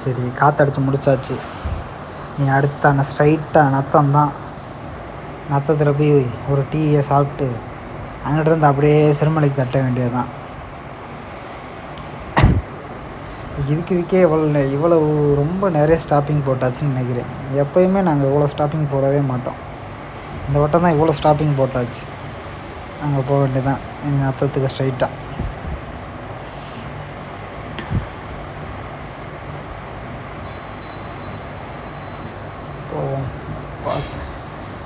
சரி காற்றடிச்சு முடிச்சாச்சு. நீ அடுத்த ஸ்ட்ரைட்டாக நத்தம்தான். நத்தத்தில் போய் ஒரு டீயை சாப்பிட்டு அங்கிட்டிருந்து அப்படியே சிறுமலைக்கு தட்ட வேண்டியது தான். இதுக்கே இவ்வளவு ரொம்ப நிறைய ஸ்டாப்பிங் போட்டாச்சுன்னு நினைக்கிறேன். எப்போயுமே நாங்கள் இவ்வளோ ஸ்டாப்பிங் போடவே மாட்டோம். இந்த வட்டம் தான் இவ்வளோ ஸ்டாப்பிங் போட்டாச்சு. அங்கே போக வேண்டியதான் எங்கள் நத்தத்துக்கு ஸ்ட்ரைட்டாக. போவோம் பார்த்து.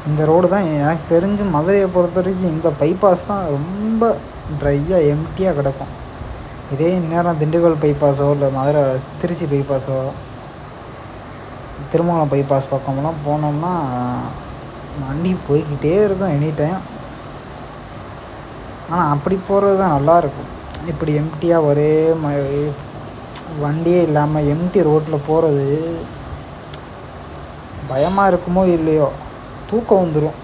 இந்த ரோடு தான் எனக்கு தெரிஞ்சு மதுரையை பொறுத்த வரைக்கும் இந்த பைபாஸ் தான் ரொம்ப ட்ரையாக எம்டியாக கிடக்கும். இதே நேரம் திண்டுக்கல் பைபாஸோ இல்லை மதுரை திருச்சி பைபாஸோ திருமங்கலம் பைபாஸ் பக்கமெல்லாம் போனோம்னா வண்டி போய்கிட்டே இருக்கும் எனி டைம். ஆனால் அப்படி போகிறது தான் நல்லாயிருக்கும். இப்படி எம்டியாக ஒரே வண்டியே இல்லாமல் எம்டி ரோட்டில் போகிறது பயமாக இருக்குமோ இல்லையோ தூக்கம் வந்துடும்.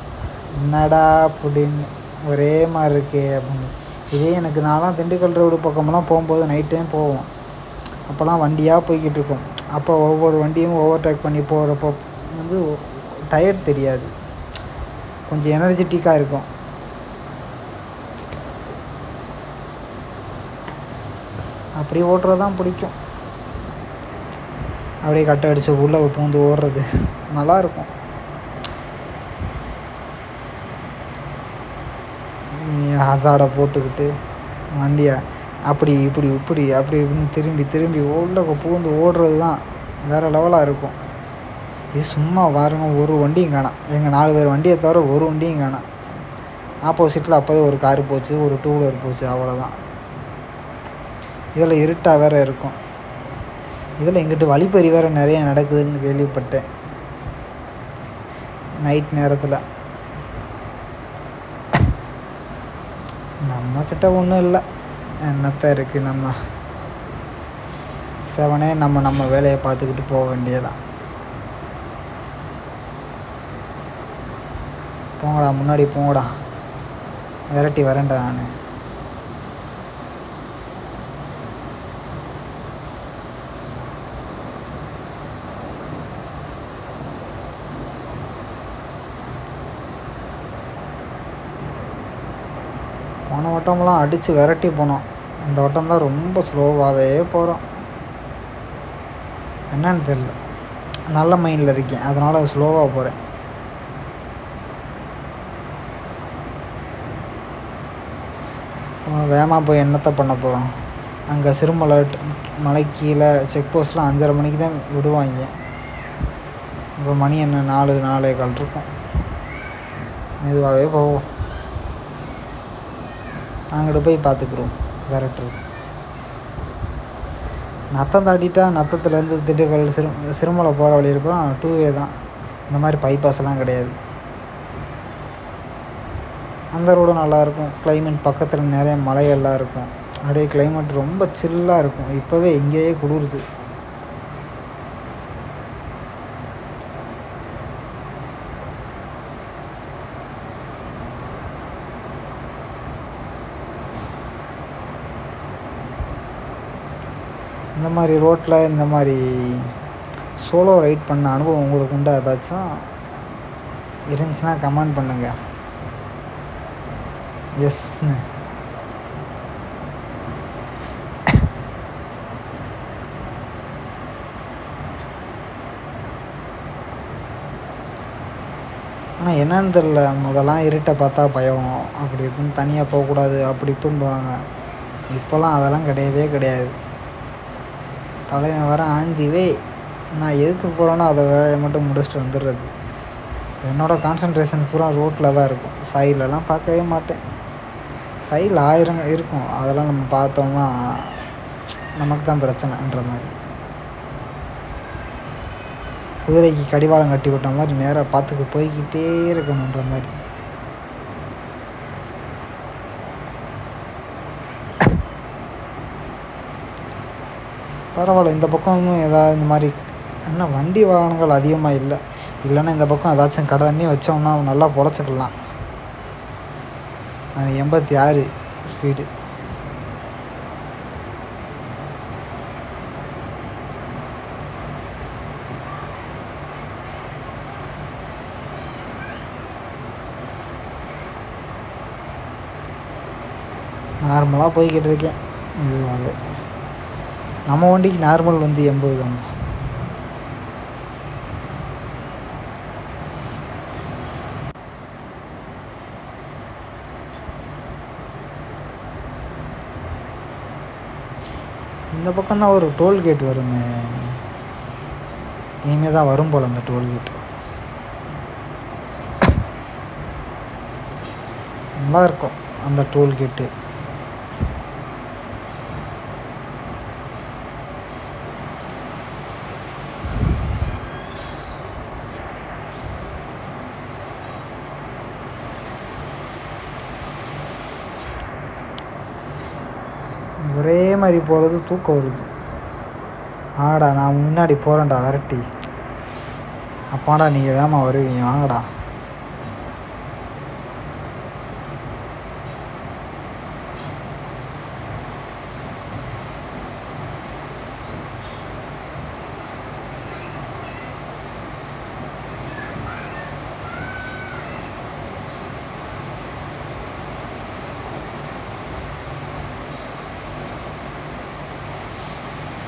என்னடா அப்படின்னு ஒரே மாதிரி இருக்கே அப்படின்னு. இதே எனக்கு நான்லாம் திண்டுக்கல் ரோடு பக்கமெல்லாம் போகும்போது நைட் டைம் போவோம். அப்போல்லாம் வண்டியாக போய்கிட்டு இருக்கும். அப்போ ஒவ்வொரு வண்டியும் ஓவர்டேக் பண்ணி போகிறப்போ வந்து டயர்ட் தெரியாது, கொஞ்சம் எனர்ஜெட்டிக்காக இருக்கும். அப்படி ஓட்டுறது தான் பிடிக்கும். அப்படியே கட்டை அடித்து உள்ளே பூந்து ஓடுறது நல்லாயிருக்கும். ஹசாடை போட்டுக்கிட்டு வண்டியை அப்படி இப்படி இப்படின்னு திரும்பி உள்ளே பூந்து ஓடுறது தான் வேறு லெவலாக இருக்கும். இது சும்மா பாருங்க, ஒரு வண்டியும் காணோம். எங்கள் 4 பேர் வண்டியை தவிர ஒரு வண்டியும் காணோம். ஆப்போசிட்டில் அப்போதே ஒரு காரு போச்சு, ஒரு 2 வீலர் போச்சு, அவ்வளோதான். இதில் இருட்டாக வேறு இருக்கும். இதில் எங்கிட்ட வழிப்பறி வேறு நிறைய நடக்குதுன்னு கேள்விப்பட்டேன் நைட் நேரத்தில். நம்மக்கிட்ட ஒன்றும் இல்லை, என்னத்தான் இருக்குது. நம்ம செவனே நம்ம வேலையை பார்த்துக்கிட்டு போக வேண்டியதான். போங்கடா, முன்னாடி போங்கடா, விரட்டி வரேன்டா நான். போன வட்டம்லாம் அடித்து விரட்டி போனோம். இந்த வட்டம் தான் ரொம்ப ஸ்லோவாகவே போகிறோம். என்னன்னு தெரியல, நல்ல மைண்டில் இருக்கேன், அதனால் ஸ்லோவாக போகிறேன். வேகமாக போய் என்னத்தை பண்ண போகிறோம். அங்கே சிறுமலை மலை கீழே செக் போஸ்ட்லாம் 5:30 மணிக்கு தான் விடுவாங்க. இப்போ மணி என்ன 4:45 இருக்கும். மெதுவாகவே போவோம். அங்கிட்ட போய் பார்த்துக்குறோம் டேரக்டர்ஸ். நத்தம் தாண்டிட்டா நத்தத்துலேருந்து திண்டுக்கல் சிறுமலை போகிற வழி இருக்கும், 2 வே தான். இந்த மாதிரி பைபாஸ்லாம் கிடையாது. அந்த ரோடும் நல்லாயிருக்கும். கிளைமேட் பக்கத்தில் நிறைய மலையெல்லாம் இருக்கும். அப்படியே கிளைமேட் ரொம்ப சில்லாக இருக்கும். இப்போவே இங்கேயே குளிருது. இந்த மாதிரி ரோட்டில் இந்த மாதிரி சோலோ ரைட் பண்ண அனுபவம் உங்களுக்கு உண்டா? ஏதாச்சும் இருந்துச்சுன்னா கமெண்ட் பண்ணுங்கள். எஸ்ன்னு. ஆனால் என்னன்னு தெரில, முதல்லாம் இருட்டை பார்த்தா பயம், அப்படி இப்படின்னு தனியாக போகக்கூடாது அப்படி இப்படின்னுவாங்க. இப்போல்லாம் அதெல்லாம் கிடையவே கிடையாது. தலைவன் வர ஆந்திவே நான் எதுக்கு போகிறேனோ அதை வேலையை மட்டும் முடிச்சுட்டு வந்துடுறது. என்னோடய கான்சன்ட்ரேஷன் பூரா ரோட்டில் தான் இருக்கும். சைட்லலாம் பார்க்கவே மாட்டேன். சைடில் 1000 இருக்கும், அதெல்லாம் நம்ம பார்த்தோம்னா நமக்கு தான் பிரச்சனைன்ற மாதிரி. குதிரைக்கு கடிவாளம் கட்டி விட்ட மாதிரி நேராக பார்த்துக்கு போய்கிட்டே இருக்கணுன்ற மாதிரி. பரவாயில்ல, இந்த பக்கமும் ஏதாவது இந்த மாதிரி என்ன வண்டி வாகனங்கள் அதிகமாக இல்லை. இல்லைன்னா இந்த பக்கம் ஏதாச்சும் கடை தண்ணி வச்சோம்னா நல்லா பொழைச்சிக்கலாம். 86 ஸ்பீடு. நார்மலாக போய்கிட்டு இருக்கேன் இதுவாகவே. நம்ம வண்டிக்கு நார்மல் வந்து 80 தான். இந்த பக்கம் தான் ஒரு டோல்கேட் வருமே, இனிமேல் தான் வரும் போல் அந்த டோல்கேட். நல்லா இருக்கும் அந்த டோல்கேட்டு. ஒரே மாதிரி போகிறது தூக்கம் வருது. ஆடா நான் முன்னாடி போகிறேன்டா விரட்டி. அப்பாடா நீங்கள் வேகமாக வருவீங்க, வாங்கடா.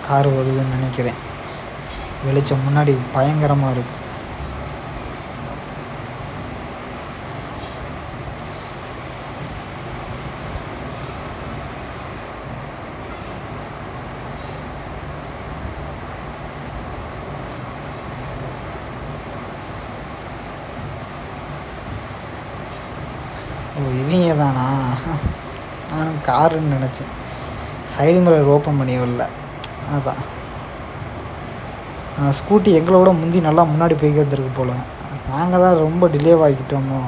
கார் வருதுன்னு நினைக்கிறேன். வெளிச்சம் முன்னாடி பயங்கரமாக இருக்கு. ஓ இவங்க தானா? நானும் காருன்னு நினச்சேன். சைடு மிரர் ஓப்பன் பண்ணி வரல, அதான். ஸ்கூட்டி எங்களோட முந்தி நல்லா முன்னாடி போய்க்கு வந்துருக்கு போல். நாங்கள் தான் ரொம்ப டிலேவாகிக்கிட்டோமோ.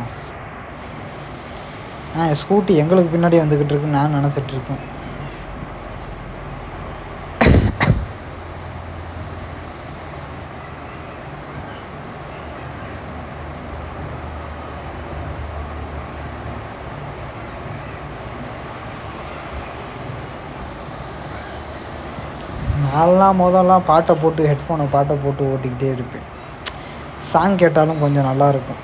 ஸ்கூட்டி எங்களுக்கு பின்னாடி வந்துக்கிட்டு இருக்குன்னு நான் நினச்சிட்ருக்கேன். நான்லாம் முதல்லாம் பாட்டை போட்டு ஹெட்ஃபோனை பாட்டை போட்டு ஓட்டிக்கிட்டே இருப்பேன். சாங் கேட்டாலும் கொஞ்சம் நல்லாயிருக்கும்.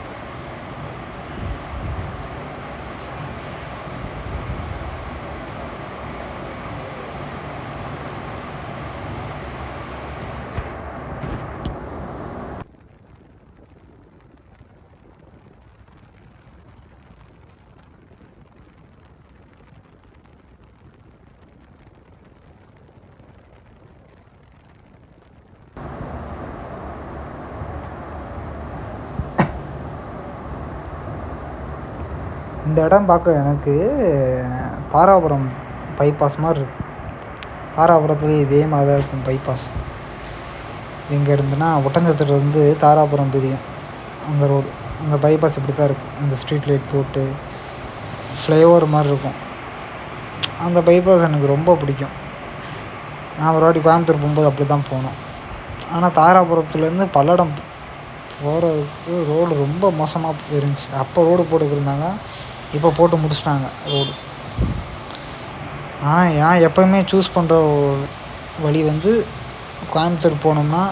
இந்த இடம் பார்க்க எனக்கு தாராபுரம் பைபாஸ் மாதிரி இருக்கு. தாராபுரத்துலேயே இதே மாதிரி தான் இருக்கும் பைபாஸ். எங்கே இருந்துன்னா ஒட்டஞ்சத்திரத்துலேருந்து தாராபுரம் பிரியும் அந்த ரோடு. அந்த பைபாஸ் இப்படி தான் இருக்கும். அந்த ஸ்ட்ரீட் லைட் போட்டு ஃப்ளைஓவர் மாதிரி இருக்கும். அந்த பைபாஸ் எனக்கு ரொம்ப பிடிக்கும். நான் ஒரு வாட்டி கோயம்புத்தூர் போகும்போது அப்படி தான் போனோம். ஆனால் தாராபுரத்துலேருந்து பல்லடம் போகிறதுக்கு ரோடு ரொம்ப மோசமாக இருந்துச்சு. அப்போ ரோடு போட்டுக்கிருந்தாங்க, இப்போ போட்டு முடிச்சிட்டாங்க ரோடு. ஆனால் நான் எப்போயுமே சூஸ் பண்ணுற வழி வந்து கோயம்புத்தூர் போனோம்னா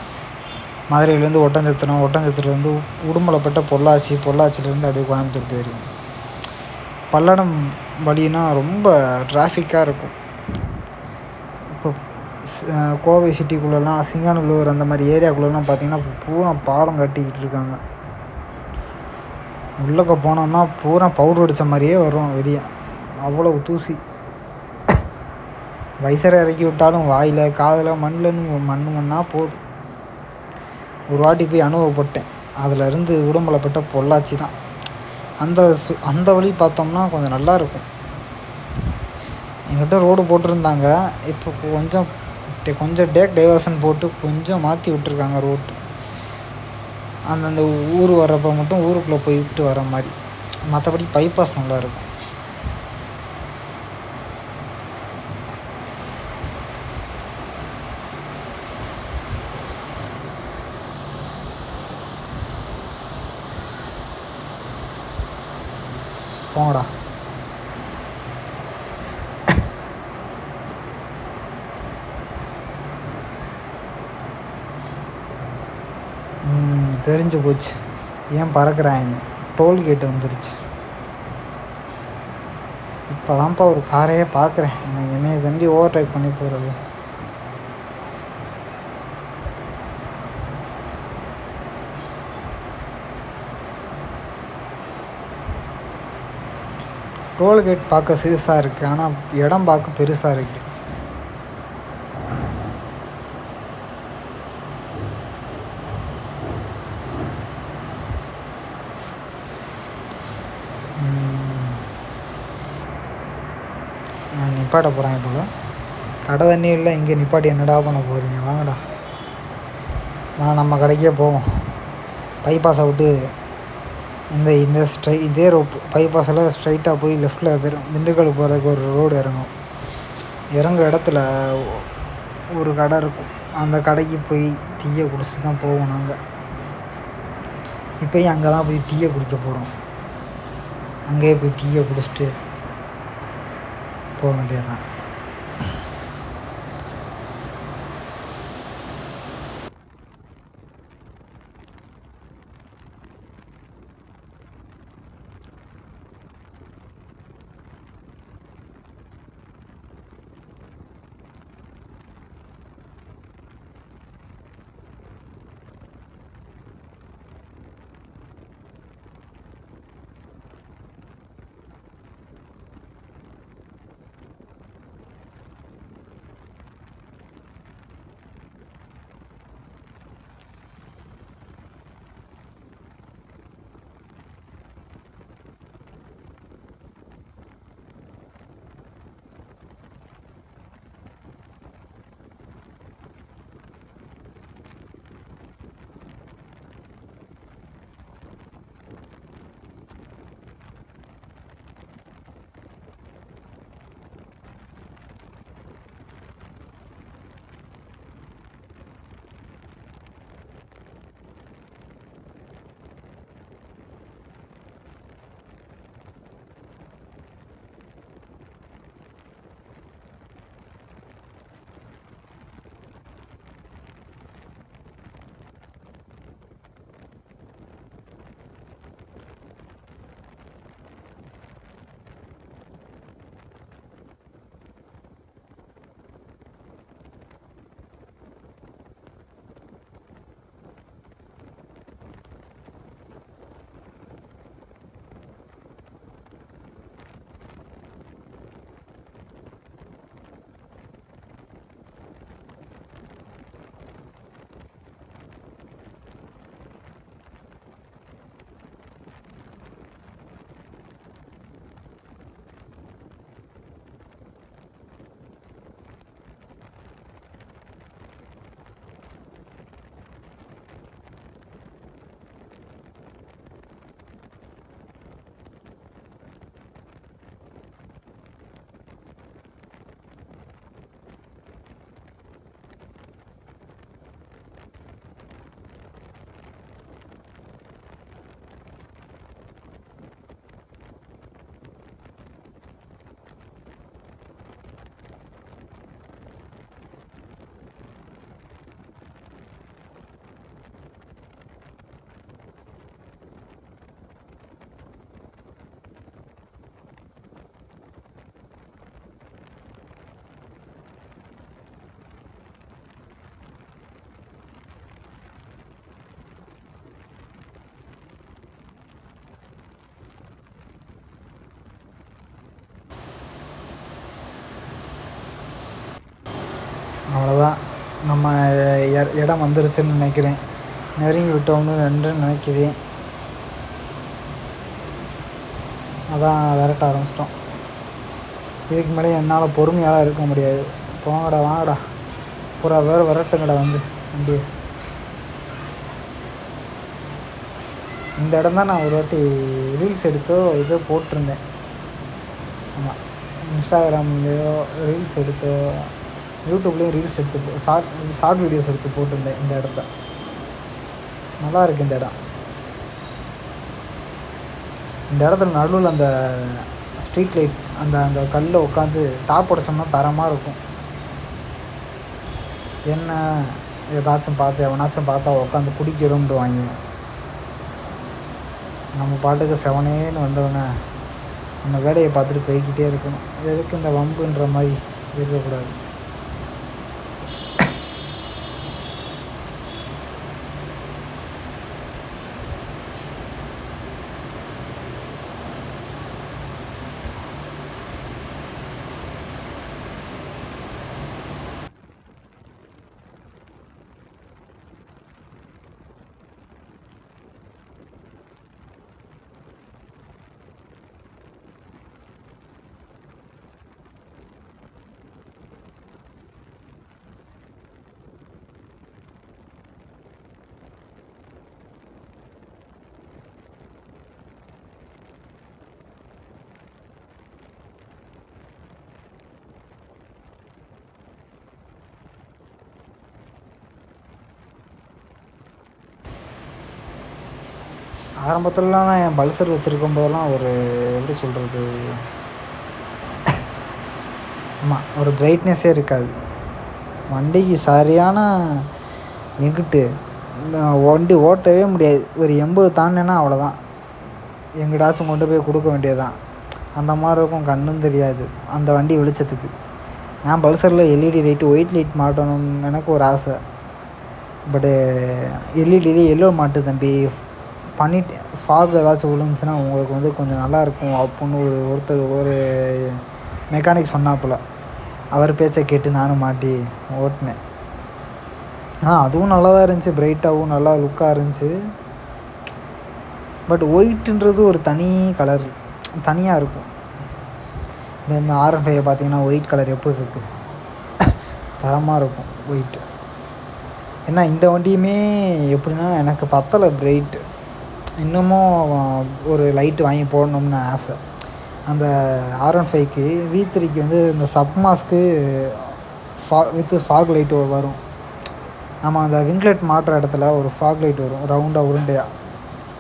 மதுரையிலேருந்து ஒட்டஞ்சத்திரம், ஒட்டஞ்சத்திரத்துலேருந்து உடுமலைப்பேட்டை, பொள்ளாச்சி, பொள்ளாச்சிலேருந்து அப்படியே கோயம்புத்தூர் போயிடுவேன். பல்லடம் வழினா ரொம்ப டிராஃபிக்காக இருக்கும். இப்போ கோவை சிட்டிக்குள்ளெல்லாம் சிங்காநல்லூர் அந்த மாதிரி ஏரியாக்குள்ளெல்லாம் பார்த்திங்கன்னா பூரா பாலம் கட்டிக்கிட்டு இருக்காங்க. உள்ளக்க போனோம்னா பூரா பவுடர் அடித்த மாதிரியே வரும் வெளியே, அவ்வளோ தூசி. வைசரை இறக்கி விட்டாலும் வாயில் காதில் மண்ணா போதும். ஒரு வாட்டி போய் அனுபவப்பட்டேன். அதிலேருந்து உடுமலைப்பேட்டை பொள்ளாச்சி தான். அந்த வழி பார்த்தோம்னா கொஞ்சம் நல்லாயிருக்கும். எங்கிட்ட ரோடு போட்டிருந்தாங்க, இப்போ கொஞ்சம் டேக் டைவர்ஷன் போட்டு கொஞ்சம் மாற்றி விட்டுருக்காங்க ரோட்டு. அந்தந்த ஊர் வர்றப்போ மட்டும் ஊருக்குள்ளே போய்விட்டு வர மாதிரி. மற்றபடி பைபாஸ் நல்லாயிருக்கும். போங்கடா. தெரிஞ்சு போச்சு ஏன் பறக்கிறாங்க. டோல்கேட்டு வந்துருச்சு. இப்போ இப்போதான்ப்பா ஒரு காரையே பார்க்குறேன். என்னைய தண்டி ஓவர்டேக் பண்ணி போகிறது. டோல்கேட் பார்க்க சிறுசாக இருக்குது, ஆனால் இடம் பார்க்க பெருசாக இருக்குது. நான் நிப்பாட்ட போகிறேன் போல். கடை தண்ணி இல்லை, இங்கே நிப்பாட்டி என்னடா பண்ண போகிறீங்க? வாங்கடா, நம்ம கடைக்கே போவோம். பைபாஸை விட்டு இந்த இதே பைபாஸில் ஸ்ட்ரைட்டாக போய் லெஃப்டில் திண்டுக்கல் போகிறதுக்கு ஒரு ரோடு இறங்கும். இறங்குற இடத்துல ஒரு கடை இருக்கும். அந்த கடைக்கு போய் டீயை குடிச்சிட்டு தான் போவோம் நாங்கள். இப்போயும் அங்கே தான் போய் டீயை குடிக்க போகிறோம். அங்கேயே போய் டீயை குடிச்சிட்டு போக வேண்டியதுதான். அவ்வளோதான், நம்ம இடம் வந்துருச்சுன்னு நினைக்கிறேன். நெருங்கி விட்டோம்னு நினைக்கிறேன். அதான் விரட்ட ஆரம்பிச்சிட்டோம். இதுக்கு மேலே என்னால் பொறுமையால் இருக்க முடியாது. போங்கடா, வாங்கடா, பூரா வேறு விரட்டுங்கடா வந்து வண்டியை. இந்த இடம் தான் நான் ஒரு வாட்டி ரீல்ஸ் எடுத்தோ இதோ போட்டிருந்தேன். ஆமாம், இன்ஸ்டாகிராம்லேயோ ரீல்ஸ் எடுத்தோ யூடியூப்லேயும் ரீல்ஸ் எடுத்து ஷார்ட் வீடியோஸ் எடுத்து போட்டிருந்தேன். இந்த இடத்த நல்லா இருக்குது. இந்த இடத்துல நடுவில் அந்த ஸ்ட்ரீட் லைட் அந்த கல்லில் உட்காந்து டாப் உடைச்சோம்னா தரமாக இருக்கும். என்ன ஏதாச்சும் பார்த்து எவனாச்சும் பார்த்தா உட்காந்து குடிக்கிறோம்டுவாங்க. நம்ம பாட்டுக்கு செவனேன்னு வந்தோடனே நம்ம வேலையை பார்த்துட்டு போய்கிட்டே இருக்கணும். எதுக்கு இந்த வம்புன்ற மாதிரி இருக்கக்கூடாது. ஆரம்பத்துலலாம் நான் என் பல்சர் வச்சுருக்கும் போதெல்லாம் ஒரு எப்படி சொல்கிறது, ஆமாம், ஒரு பிரைட்னஸே இருக்காது வண்டிக்கு. சரியான எங்கிட்டு வண்டி ஓட்டவே முடியாது. ஒரு 80 தாண்டினேன்னா அவ்வளோதான், எங்கிட்டாச்சும் கொண்டு போய் கொடுக்க வேண்டியதுதான். அந்த மாதிரி இருக்கும், கண்ணும் தெரியாது அந்த வண்டி வெளிச்சத்துக்கு. நான் பல்சரில் எல்இடி லைட்டு, ஒயிட் லைட் மாட்டணும்னு எனக்கு ஒரு ஆசை. பட்டு எல்இடியிலே எல்லோ மாட்டு தம்பி, பண்ணிட்டு ஃபாக் ஏதாச்சும் விழுந்துச்சுன்னா உங்களுக்கு வந்து கொஞ்சம் நல்லாயிருக்கும் அப்புடின்னு ஒரு மெக்கானிக் சொன்னாப்புல. அவர் பேச்சை கேட்டு நானும் மாட்டி ஓட்டினேன். அதுவும் நல்லா தான் இருந்துச்சு, பிரைட்டாகவும் நல்லா லுக்காக இருந்துச்சு. பட் ஒயிட்டுன்றது ஒரு தனி கலர், தனியாக இருக்கும். இந்த R15 பார்த்தீங்கன்னா ஒயிட் கலர் எப்படி இருக்குது, தரமாக இருக்கும் ஒயிட்டு. ஏன்னா இந்த வண்டியுமே எப்படின்னா எனக்கு பத்தலை பிரைட்டு, இன்னமும் ஒரு லைட்டு வாங்கி போடணும்னு ஆசை. அந்த R15க்கு V3க்கு வந்து இந்த சப்மாஸ்க்கு வித்து ஃபாக் லைட்டு வரும். நம்ம அந்த விங்லெட் மாட்டுற இடத்துல ஒரு ஃபாக் லைட் வரும் ரவுண்டாக உருண்டையாக,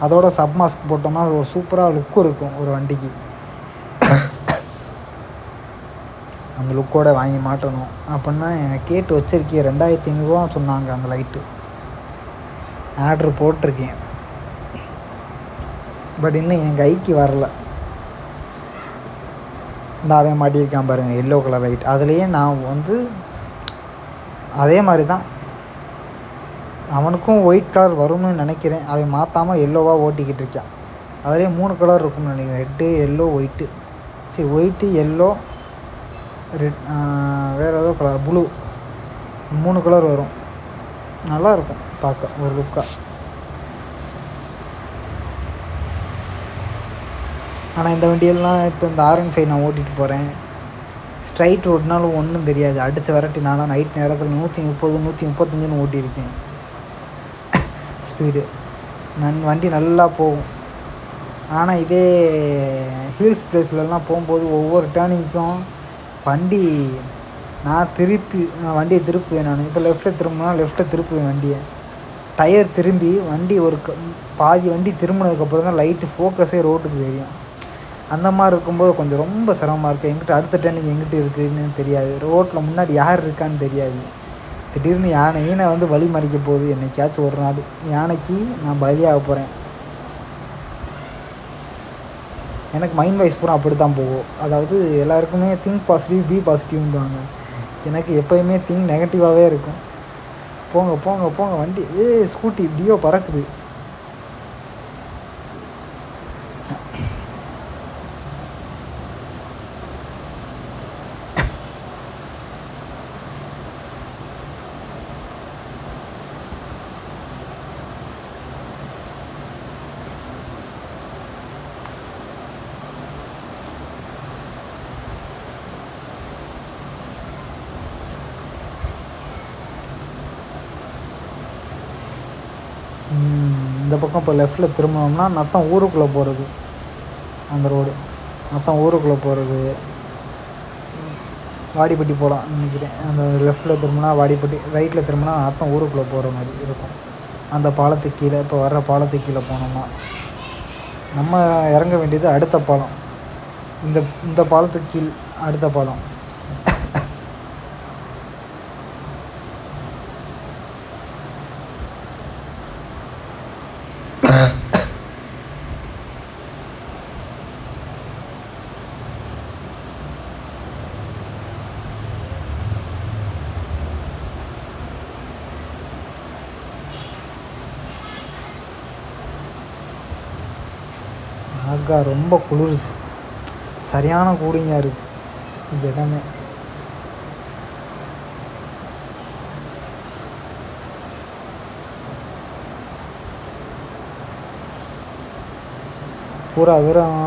அதோட சப்மாஸ்க் போட்டோம்னா அது ஒரு சூப்பராக லுக்கும் இருக்கும் ஒரு வண்டிக்கு. அந்த லுக்கோடு வாங்கி மாட்டணும் அப்படின்னா கேட்டு வச்சுருக்கேன். 2500 சொன்னாங்க அந்த லைட்டு. ஆர்ட்ரு போட்டிருக்கேன், பட் இன்னும் என் கைக்கு வரல. இந்த அவன் மாட்டியிருக்கான் பாருங்கள் எல்லோ கலர் லைட், அதுலேயே நான் வந்து அதே மாதிரி தான் அவனுக்கும் ஒயிட் கலர் வரும்னு நினைக்கிறேன். அவன் மாற்றாமல் எல்லோவாக ஓட்டிக்கிட்டு இருக்கான். அதுலேயே 3 கலர் இருக்கும்னு நினைக்கிறேன், ரெட்டு எல்லோ ஒயிட்டு. சரி, ஒயிட்டு எல்லோ ரெட், வேறு ஏதோ கலர் ப்ளூ, 3 கலர் வரும். நல்லாயிருக்கும் பார்க்க ஒரு லுக்காக. ஆனால் இந்த வண்டியெல்லாம் இப்போ இந்த R15 நான் ஓட்டிகிட்டு போகிறேன், ஸ்ட்ரைட் ரோட்னாலும் ஒன்றும் தெரியாது. அடித்து விரட்டி நானும் நைட் நேரத்தில் 130 135 ஓட்டியிருக்கேன் ஸ்பீடு. வண்டி நல்லா போகும். ஆனால் இதே ஹில்ஸ் பிளேஸ்லலாம் போகும்போது ஒவ்வொரு டேர்னிங்க்கும் வண்டி நான் வண்டியை திருப்புவேன். நான் இப்போ லெஃப்ட்டில் திரும்பினா லெஃப்ட்டில் திருப்புவேன் வண்டியை. டயர் திரும்பி வண்டி ஒரு பாதி வண்டி திரும்பினதுக்கப்புறம் தான் லைட்டு ஃபோக்கஸே ரோட்டுக்கு தெரியும். அந்த மாதிரி இருக்கும்போது கொஞ்சம் ரொம்ப சிரமமாக இருக்குது. எங்கிட்ட அடுத்த டேர்னிங் எங்கிட்ட இருக்குதுன்னு தெரியாது, ரோட்டில் முன்னாடி யார் இருக்கான்னு தெரியாது. திடீர்னு யானை வந்து வழி மறிக்க போகுது. என்னைக்காச்சும் ஒரு நாள் யானைக்கு நான் பலியாக போகிறேன். எனக்கு மைண்ட் வைஸ் பூரா அப்படி தான் போகும். அதாவது எல்லாருக்குமே திங்க் பாசிட்டிவ் பி பாசிட்டிவ்ன்றாங்க, எனக்கு எப்போயுமே திங்க் நெகட்டிவாகவே இருக்கும். போங்க போங்க போங்க வண்டி, ஸ்கூட்டி டியோ பறக்குது. இந்த பக்கம் இப்போ லெஃப்ட்டில் திரும்பினோம்னா நத்தம் ஊருக்குள்ளே போகிறது, அந்த ரோடு நத்தம் ஊருக்குள்ளே போகிறது. வாடிப்பட்டி போகலாம் நினைக்கிறேன். அந்த லெஃப்ட்டில் திரும்பினா வாடிப்பட்டி, ரைட்டில் திரும்பினா நத்தம் ஊருக்குள்ளே போகிற மாதிரி இருக்கும். அந்த பாலத்துக்கு கீழே, இப்போ வர்ற பாலத்துக்கு கீழே போனோம்னா நம்ம இறங்க வேண்டியது அடுத்த பாலம். இந்த பாலத்துக்கு கீழ் அடுத்த பாலம். ஆகா ரொம்ப குளிருது, சரியான கூலிங்காக இருக்குது இந்த இடமே. பூரா வெறும்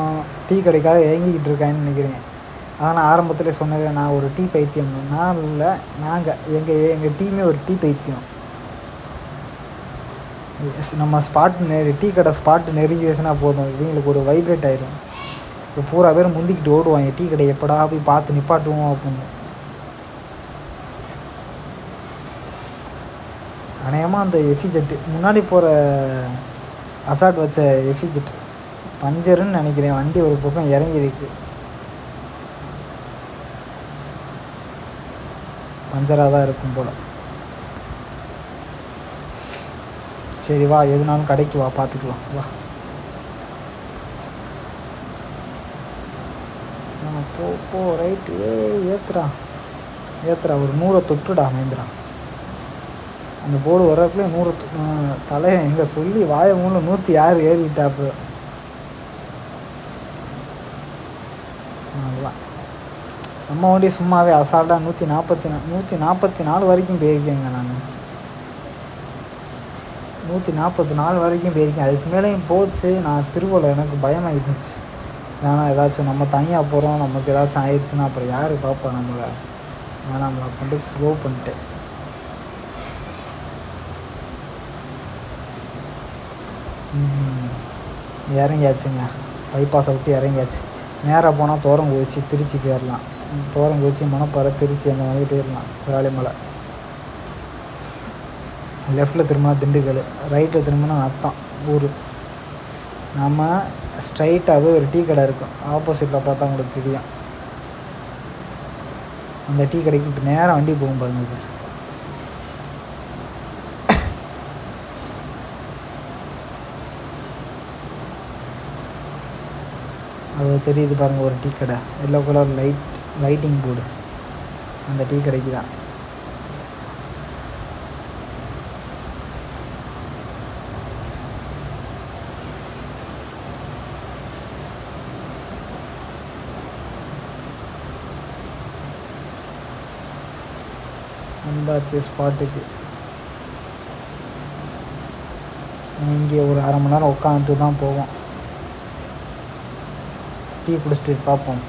டீ கடைக்காக ஏங்கிக்கிட்டு இருக்கான்னு நினைக்கிறேன். ஆனால் ஆரம்பத்தில் சொன்னேன், நான் ஒரு டீ பைத்தியம். நான் இல்லை, எங்கள் டீமே ஒரு டீ பைத்தியம். நம்ம டீ கடை ஸ்பாட்டு நெருங்கி வச்சுனா போதும், இவங்களுக்கு ஒரு வைப்ரேட் ஆயிடும். இப்போ பூரா பேர் முந்திக்கிட்டு ஓடுவாங்க, டீ கடை எப்படா போய் பார்த்து நிப்பாட்டுவோம் அப்படின்னு. அநேகமாக அந்த எஃபிஜெட்டு முன்னாடி போகிற அசால்ட் வச்ச எஃபிஜெட் பஞ்சருன்னு நினைக்கிறேன். வண்டி ஒரு பக்கம் இறங்கியிருக்கு, பஞ்சராக தான் இருக்கும் போல். சரி வா, எதுனாலும் கடைக்கு வா, பார்த்துக்கலாம் வா. போ ரைட்டு. ஏத்துறா ஒரு 100 தொட்டுடா மகேந்திரா. அந்த போர்டு வர்றதுக்குள்ளே 100 தலையை எங்கே சொல்லி வாய மூணு 106 ஏறிட்டாப்பு. அதுதான் நம்ம வண்டி சும்மாவே அசால்ட்டாக 144 வரைக்கும் போயிருக்கேங்க. நான் 144 வரைக்கும் போயிருக்கேன். அதுக்கு மேலேயும் போச்சு. நான் திருவள்ள எனக்கு பயமாகிடுச்சு. ஏன்னா ஏதாச்சும் நம்ம தனியாக போகிறோம், நமக்கு ஏதாச்சும் ஆயிடுச்சுன்னா அப்புறம் யார் பார்ப்பா நம்மளை. நான் நம்மளை கொண்டு ஸ்லோ பண்ணிட்டேன். இறங்கியாச்சுங்க, பைபாஸை விட்டு இறங்கியாச்சு. நேராக போனால் தோரங்குறிச்சி திருச்சி போயிடலாம். தோரங்குறிச்சி மணப்பாறை திருச்சி அந்த மாதிரி போயிடலாம். விராலிமலை லெஃப்டில் திரும்பினா திண்டுக்கல், ரைட்டில் திரும்பினா அத்தான் ஊர். நம்ம ஸ்ட்ரைட்டாகவே ஒரு டீ கடை இருக்கும், ஆப்போசிட்டில் பார்த்தா உங்களுக்கு தெரியும். அந்த டீ கடைக்கு இப்போ நேராக வண்டி போகும் பாருங்க. அது தெரியுது பாருங்கள், ஒரு டீ கடை, எல்லோ கலர் லைட்டிங் போர்டு. அந்த டீ கடைக்கு தான். வந்தாச்சு ஸ்பாட்டுக்கு. இங்கே ஒரு அரை மணி நேரம் உட்காந்துட்டு தான் போவோம். டீ குடிச்சிட்டு பார்ப்போம்.